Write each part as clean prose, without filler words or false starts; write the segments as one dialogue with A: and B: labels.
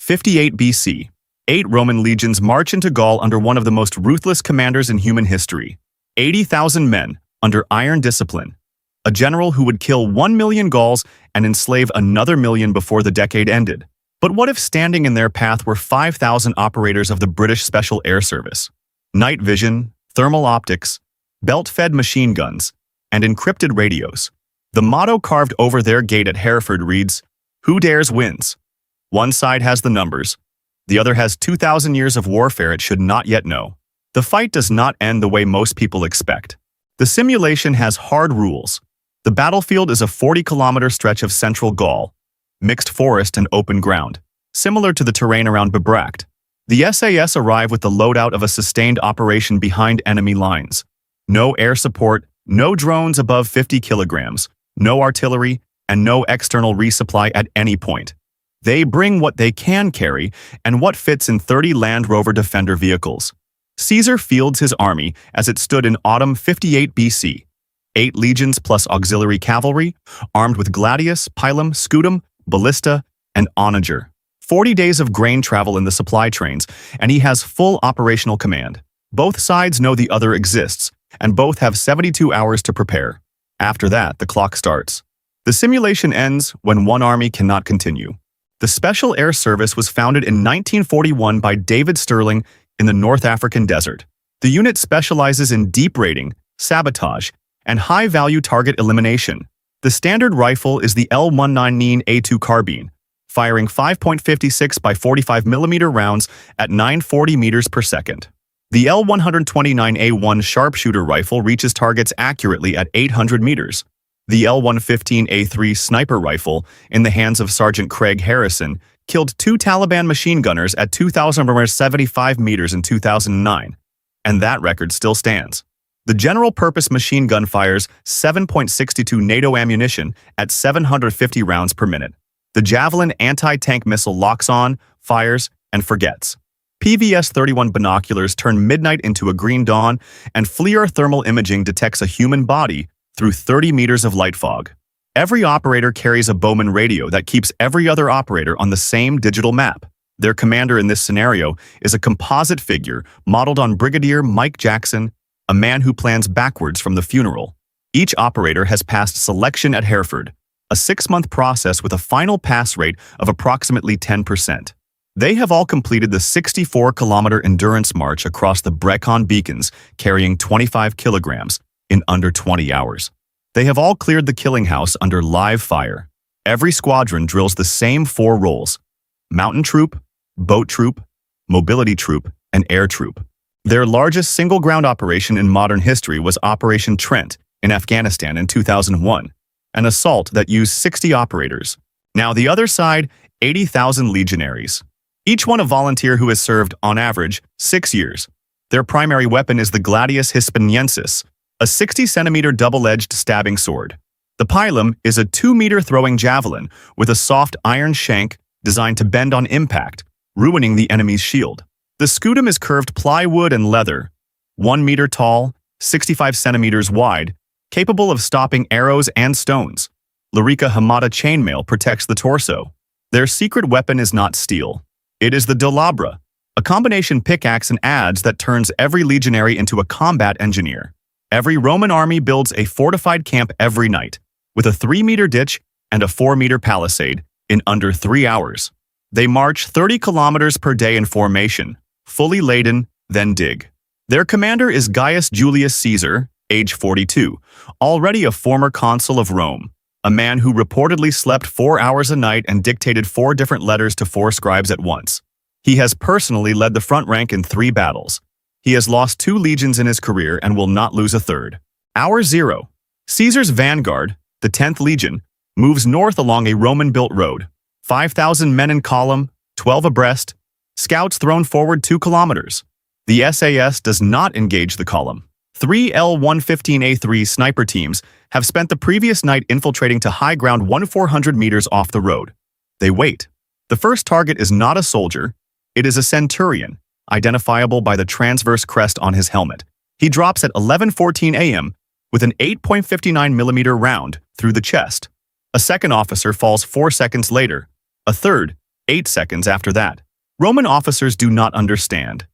A: 58 BC. 8 Roman legions march into Gaul under one of the most ruthless commanders in human history. 80,000 men, under iron discipline. A general who would kill 1 million Gauls and enslave another million before the decade ended. But what if standing in their path were 5,000 operators of the British Special Air Service? Night vision, thermal optics, belt-fed machine guns, and encrypted radios. The motto carved over their gate at Hereford reads, "Who dares wins." One side has the numbers. The other has 2,000 years of warfare it should not yet know. The fight does not end the way most people expect. The simulation has hard rules. The battlefield is a 40-kilometer stretch of central Gaul, mixed forest and open ground, similar to the terrain around Bibracte. The SAS arrive with the loadout of a sustained operation behind enemy lines. No air support, no drones above 50 kilograms, no artillery, and no external resupply at any point. They bring what they can carry and what fits in 30 Land Rover Defender vehicles. Caesar fields his army as it stood in autumn 58 BC. 8 legions plus auxiliary cavalry, armed with gladius, pilum, scutum, ballista, and onager. 40 days of grain travel in the supply trains, and he has full operational command. Both sides know the other exists, and both have 72 hours to prepare. After that, the clock starts. The simulation ends when one army cannot continue. The Special Air Service was founded in 1941 by David Stirling in the North African desert. The unit specializes in deep raiding, sabotage, and high-value target elimination. The standard rifle is the L119A2 carbine, firing 5.56 by 45 mm rounds at 940 meters per second. The L129A1 sharpshooter rifle reaches targets accurately at 800 meters. The L115A3 sniper rifle, in the hands of Sergeant Craig Harrison, killed 2 Taliban machine gunners at 2,075 meters in 2009, and that record still stands. The general-purpose machine gun fires 7.62 NATO ammunition at 750 rounds per minute. The Javelin anti-tank missile locks on, fires, and forgets. PVS-31 binoculars turn midnight into a green dawn, and FLIR thermal imaging detects a human body through 30 meters of light fog. Every operator carries a Bowman radio that keeps every other operator on the same digital map. Their commander in this scenario is a composite figure modeled on Brigadier Mike Jackson, a man who plans backwards from the funeral. Each operator has passed selection at Hereford, a 6-month process with a final pass rate of approximately 10%. They have all completed the 64-kilometer endurance march across the Brecon beacons, carrying 25 kilograms, in under 20 hours. They have all cleared the killing house under live fire. Every squadron drills the same 4 roles: mountain troop, boat troop, mobility troop, and air troop. Their largest single ground operation in modern history was Operation Trent in Afghanistan in 2001, an assault that used 60 operators. Now the other side, 80,000 legionaries. Each one a volunteer who has served, on average, 6 years. Their primary weapon is the Gladius Hispaniensis, a 60-centimeter double-edged stabbing sword. The pilum is a 2-meter throwing javelin with a soft iron shank designed to bend on impact, ruining the enemy's shield. The scutum is curved plywood and leather, 1 meter tall, 65 centimeters wide, capable of stopping arrows and stones. Larica Hamada chainmail protects the torso. Their secret weapon is not steel. It is the dolabra, a combination pickaxe and adze that turns every legionary into a combat engineer. Every Roman army builds a fortified camp every night, with a 3-meter ditch and a 4-meter palisade, in under 3 hours. They march 30 kilometers per day in formation, fully laden, then dig. Their commander is Gaius Julius Caesar, age 42, already a former consul of Rome, a man who reportedly slept 4 hours a night and dictated 4 different letters to 4 scribes at once. He has personally led the front rank in 3 battles. He has lost 2 legions in his career and will not lose a third. Hour 0. Caesar's vanguard, the 10th Legion, moves north along a Roman-built road. 5,000 men in column, 12 abreast, scouts thrown forward 2 kilometers. The SAS does not engage the column. 3 L115A3 sniper teams have spent the previous night infiltrating to high ground 400 meters off the road. They wait. The first target is not a soldier, it is a centurion, identifiable by the transverse crest on his helmet. He drops at 11:14 a.m. with an 8.59mm round through the chest. A second officer falls 4 seconds later. A third, 8 seconds after that. Roman officers do not understand.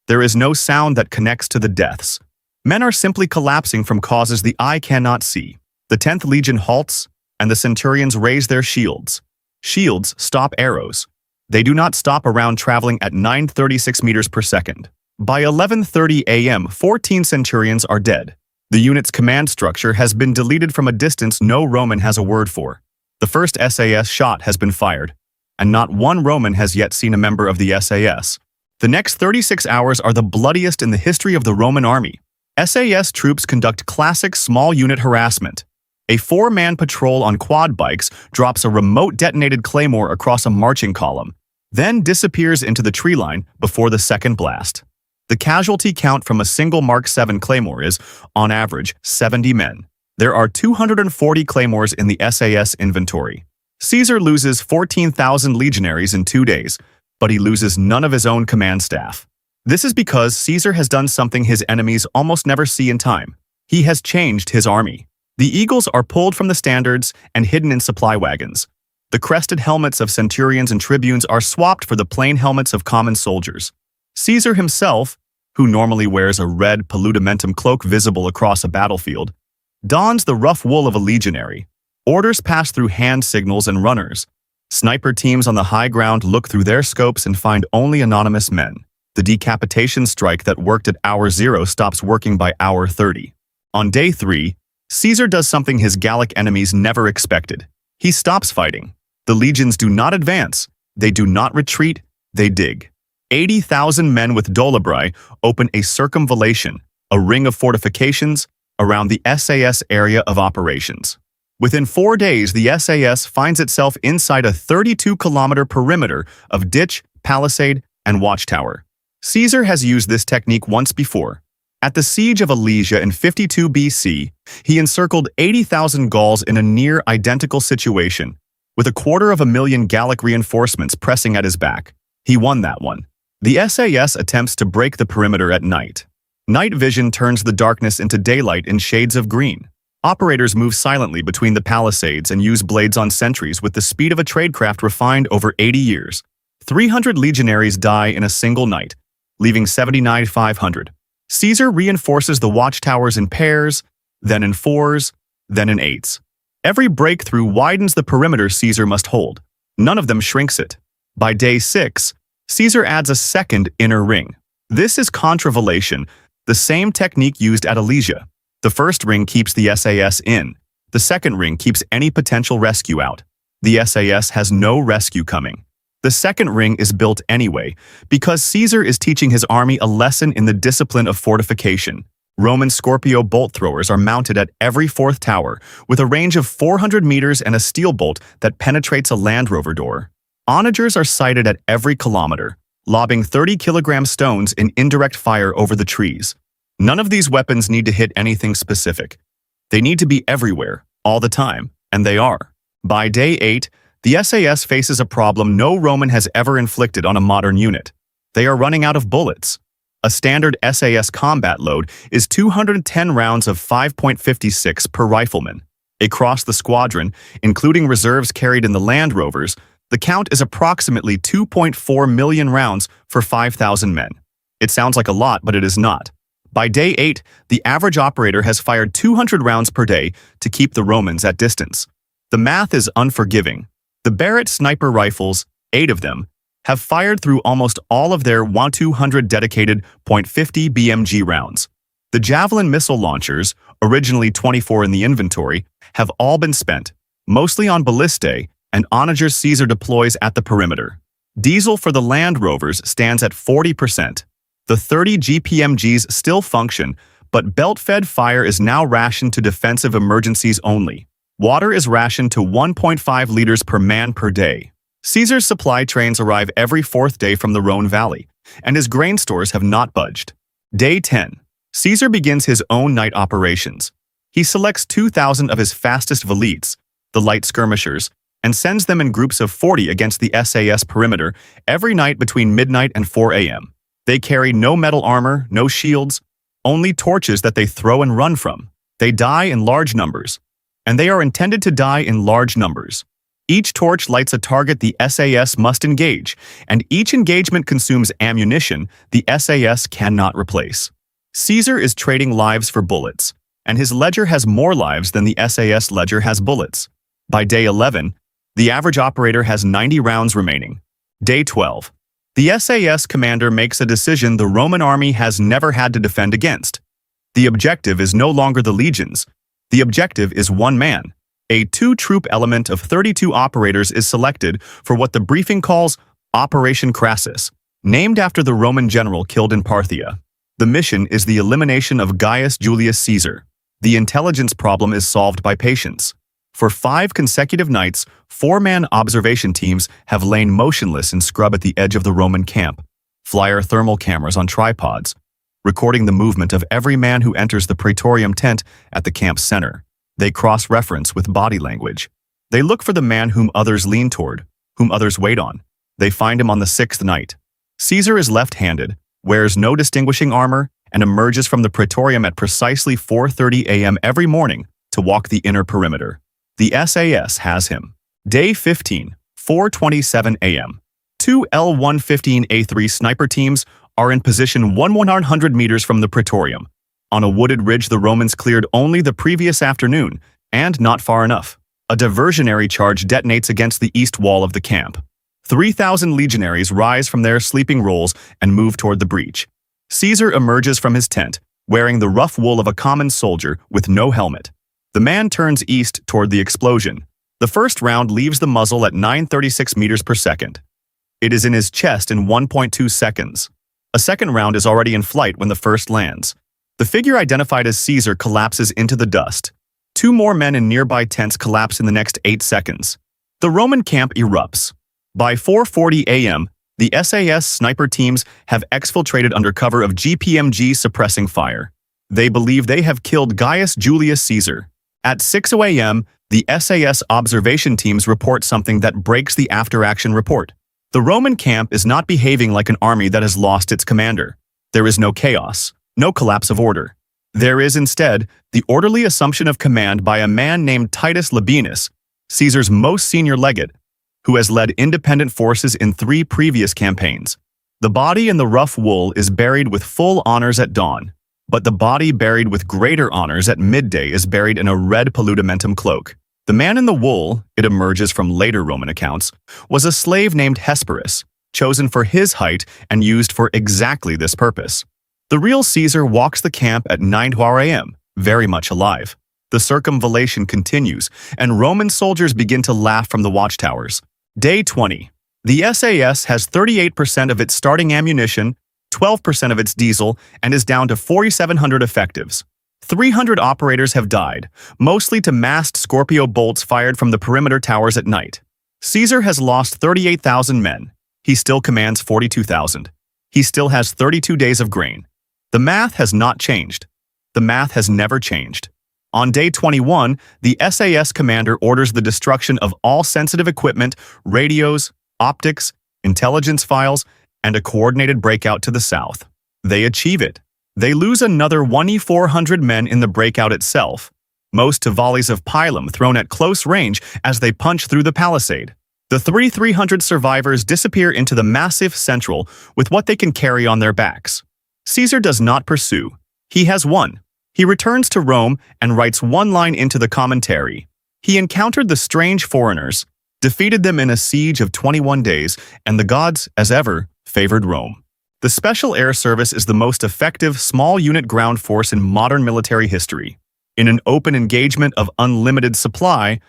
A: There is no sound that connects to the deaths. Men are simply collapsing from causes the eye cannot see. The 10th Legion halts, and the centurions raise their shields. Shields stop arrows. They do not stop around traveling at 936 meters per second. By 11:30 a.m., 14 centurions are dead. The unit's command structure has been deleted from a distance no Roman has a word for. The first SAS shot has been fired, and not one Roman has yet seen a member of the SAS. The next 36 hours are the bloodiest in the history of the Roman army. SAS troops conduct classic small unit harassment. A 4-man patrol on quad bikes drops a remote detonated claymore across a marching column, then disappears into the tree line before the second blast. The casualty count from a single Mark 7 claymore is, on average, 70 men. There are 240 claymores in the SAS inventory. Caesar loses 14,000 legionaries in 2 days, but he loses none of his own command staff. This is because Caesar has done something his enemies almost never see in time. He has changed his army. The eagles are pulled from the standards and hidden in supply wagons. The crested helmets of centurions and tribunes are swapped for the plain helmets of common soldiers. Caesar himself, who normally wears a red paludamentum cloak visible across a battlefield, dons the rough wool of a legionary. Orders pass through hand signals and runners. Sniper teams on the high ground look through their scopes and find only anonymous men. The decapitation strike that worked at hour 0 stops working by hour 30. On day 3, Caesar does something his Gallic enemies never expected. He stops fighting. The legions do not advance. They do not retreat. They dig. 80,000 men with dolabri open a circumvallation, a ring of fortifications, around the SAS area of operations. Within 4 days, the SAS finds itself inside a 32-kilometer perimeter of ditch, palisade, and watchtower. Caesar has used this technique once before. At the siege of Alesia in 52 BC, he encircled 80,000 Gauls in a near-identical situation, with 250,000 Gallic reinforcements pressing at his back. He won that one. The SAS attempts to break the perimeter at night. Night vision turns the darkness into daylight in shades of green. Operators move silently between the palisades and use blades on sentries with the speed of a tradecraft refined over 80 years. 300 legionaries die in a single night, leaving 79,500. Caesar reinforces the watchtowers in pairs, then in 4s, then in 8s. Every breakthrough widens the perimeter Caesar must hold. None of them shrinks it. By day 6, Caesar adds a second inner ring. This is contravallation, the same technique used at Alesia. The first ring keeps the SAS in. The second ring keeps any potential rescue out. The SAS has no rescue coming. The second ring is built anyway, because Caesar is teaching his army a lesson in the discipline of fortification. Roman Scorpio bolt throwers are mounted at every 4th tower, with a range of 400 meters and a steel bolt that penetrates a Land Rover door. Onagers are sighted at every kilometer, lobbing 30-kilogram stones in indirect fire over the trees. None of these weapons need to hit anything specific. They need to be everywhere, all the time, and they are. By day 8, the SAS faces a problem no Roman has ever inflicted on a modern unit. They are running out of bullets. A standard SAS combat load is 210 rounds of 5.56 per rifleman. Across the squadron, including reserves carried in the Land Rovers, the count is approximately 2.4 million rounds for 5,000 men. It sounds like a lot, but it is not. By day 8, the average operator has fired 200 rounds per day to keep the Romans at distance. The math is unforgiving. The Barrett sniper rifles, 8 of them, have fired through almost all of their 1,200 dedicated .50 BMG rounds. The Javelin missile launchers, originally 24 in the inventory, have all been spent, mostly on ballistae, and onager Caesar deploys at the perimeter. Diesel for the Land Rovers stands at 40%. The 30 GPMGs still function, but belt-fed fire is now rationed to defensive emergencies only. Water is rationed to 1.5 liters per man per day. Caesar's supply trains arrive every 4th day from the Rhone Valley, and his grain stores have not budged. Day 10. Caesar begins his own night operations. He selects 2,000 of his fastest velites, the light skirmishers, and sends them in groups of 40 against the SAS perimeter every night between midnight and 4 a.m. They carry no metal armor, no shields, only torches that they throw and run from. They die in large numbers, and they are intended to die in large numbers. Each torch lights a target the SAS must engage, and each engagement consumes ammunition the SAS cannot replace. Caesar is trading lives for bullets, and his ledger has more lives than the SAS ledger has bullets. By day 11, the average operator has 90 rounds remaining. Day 12. The SAS commander makes a decision the Roman army has never had to defend against. The objective is no longer the legions. The objective is one man. A two-troop element of 32 operators is selected for what the briefing calls Operation Crassus, named after the Roman general killed in Parthia. The mission is the elimination of Gaius Julius Caesar. The intelligence problem is solved by patience. For 5 consecutive nights, 4-man observation teams have lain motionless in scrub at the edge of the Roman camp, flyer thermal cameras on tripods, recording the movement of every man who enters the praetorium tent at the camp's center. They cross-reference with body language. They look for the man whom others lean toward, whom others wait on. They find him on the 6th night. Caesar is left-handed, wears no distinguishing armor, and emerges from the praetorium at precisely 4:30 a.m. every morning to walk the inner perimeter. The SAS has him. Day 15, 4:27 a.m. 2 L-115A3 sniper teams are in position 100 meters from the praetorium. On a wooded ridge the Romans cleared only the previous afternoon, and not far enough. A diversionary charge detonates against the east wall of the camp. 3,000 legionaries rise from their sleeping rolls and move toward the breach. Caesar emerges from his tent, wearing the rough wool of a common soldier with no helmet. The man turns east toward the explosion. The first round leaves the muzzle at 936 meters per second. It is in his chest in 1.2 seconds. A second round is already in flight when the first lands. The figure identified as Caesar collapses into the dust. 2 more men in nearby tents collapse in the next 8 seconds. The Roman camp erupts. By 4:40 a.m., the SAS sniper teams have exfiltrated under cover of GPMG suppressing fire. They believe they have killed Gaius Julius Caesar. At 6:00 a.m., the SAS observation teams report something that breaks the after-action report. The Roman camp is not behaving like an army that has lost its commander. There is no chaos, no collapse of order. There is instead the orderly assumption of command by a man named Titus Labienus, Caesar's most senior legate, who has led independent forces in 3 previous campaigns. The body in the rough wool is buried with full honors at dawn, but the body buried with greater honors at midday is buried in a red paludamentum cloak. The man in the wool, it emerges from later Roman accounts, was a slave named Hesperus, chosen for his height and used for exactly this purpose. The real Caesar walks the camp at 9:00 a.m., very much alive. The circumvallation continues, and Roman soldiers begin to laugh from the watchtowers. Day 20. The SAS has 38% of its starting ammunition, 12% of its diesel, and is down to 4,700 effectives. 300 operators have died, mostly to massed Scorpio bolts fired from the perimeter towers at night. Caesar has lost 38,000 men. He still commands 42,000. He still has 32 days of grain. The math has not changed. The math has never changed. On day 21, the SAS commander orders the destruction of all sensitive equipment, radios, optics, intelligence files, and a coordinated breakout to the south. They achieve it. They lose another 1,400 men in the breakout itself, most to volleys of pilum thrown at close range as they punch through the palisade. The 300 survivors disappear into the massive central with what they can carry on their backs. Caesar does not pursue. He has won. He returns to Rome and writes one line into the commentary. He encountered the strange foreigners, defeated them in a siege of 21 days, and the gods, as ever, favored Rome. The Special Air Service is the most effective small-unit ground force in modern military history. In an open engagement of unlimited supply,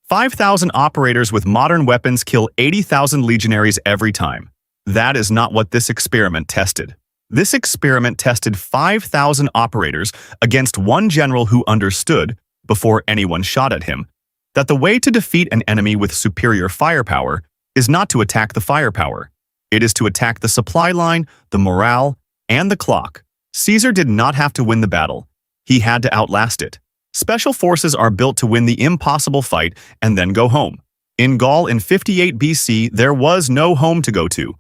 A: 5,000 operators with modern weapons kill 80,000 legionaries every time. That is not what this experiment tested. This experiment tested 5,000 operators against one general who understood, before anyone shot at him, that the way to defeat an enemy with superior firepower is not to attack the firepower. It is to attack the supply line, the morale, and the clock. Caesar did not have to win the battle. He had to outlast it. Special forces are built to win the impossible fight and then go home. In Gaul in 58 BC, there was no home to go to.